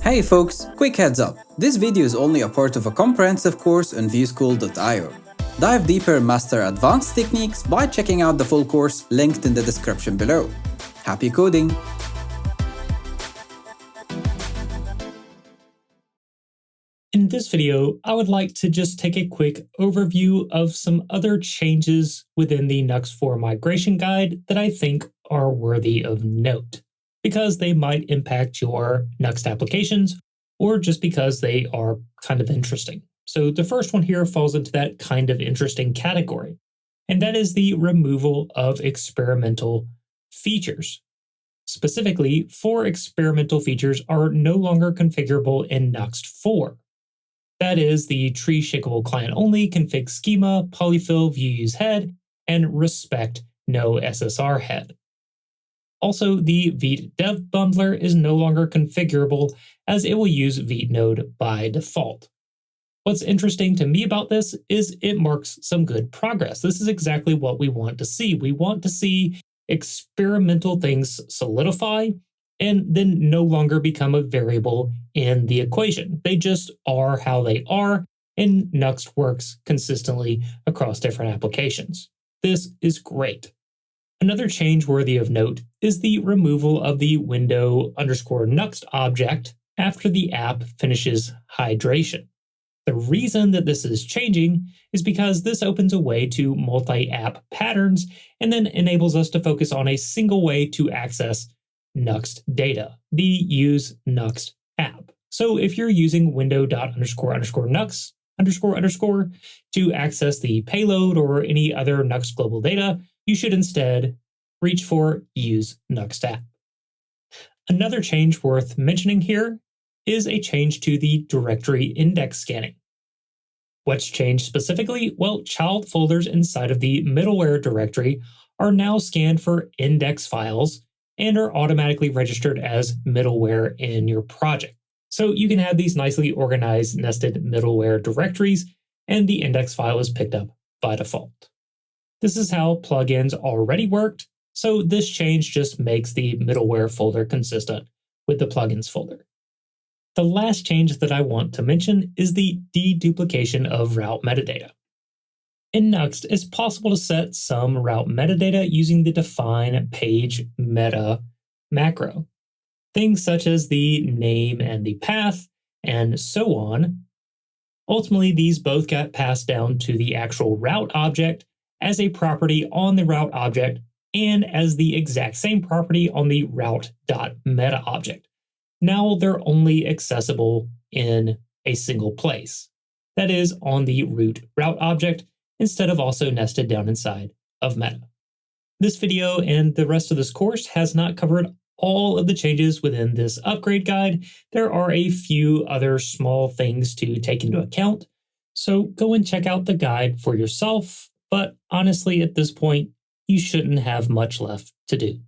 Hey folks, quick heads up. This video is only a part of a comprehensive course on vueschool.io. Dive deeper and master advanced techniques by checking out the full course linked in the description below. Happy coding! In this video, I would like to just take a quick overview of some other changes within the NUXT 4 migration guide that I think are worthy of note, because they might impact your NUXT applications or just because they are kind of interesting. So the first one here falls into that kind of interesting category, and that is the removal of experimental features. Specifically, 4 experimental features are no longer configurable in NUXT 4. That is the tree shakeable client only, config schema, polyfill view use head, and respect no SSR head. Also, the Vite dev bundler is no longer configurable as it will use Vite node by default. What's interesting to me about this is it marks some good progress. This is exactly what we want to see. We want to see experimental things solidify and then no longer become a variable in the equation. They just are how they are, and NUXT works consistently across different applications. This is great. Another change worthy of note is the removal of the window.NUXT object after the app finishes hydration. The reason that this is changing is because this opens a way to multi-app patterns and then enables us to focus on a single way to access NUXT data, the use NUXT app. So if you're using window.__NUXT to access the payload or any other NUXT global data, you should instead reach for use NUXT app. Another change worth mentioning here is a change to the directory index scanning. What's changed specifically? Well, child folders inside of the middleware directory are now scanned for index files and are automatically registered as middleware in your project. So you can have these nicely organized nested middleware directories, and the index file is picked up by default. This is how plugins already worked, so this change just makes the middleware folder consistent with the plugins folder. The last change that I want to mention is the deduplication of route metadata. In NUXT, it's possible to set some route metadata using the define page meta macro. Things such as the name and the path, and so on. Ultimately, these both got passed down to the actual route object as a property on the route object and as the exact same property on the route.meta object. Now they're only accessible in a single place. That is, on the root route object, instead of also nested down inside of meta. This video and the rest of this course has not covered all of the changes within this upgrade guide. There are a few other small things to take into account, so go and check out the guide for yourself, but honestly at this point, you shouldn't have much left to do.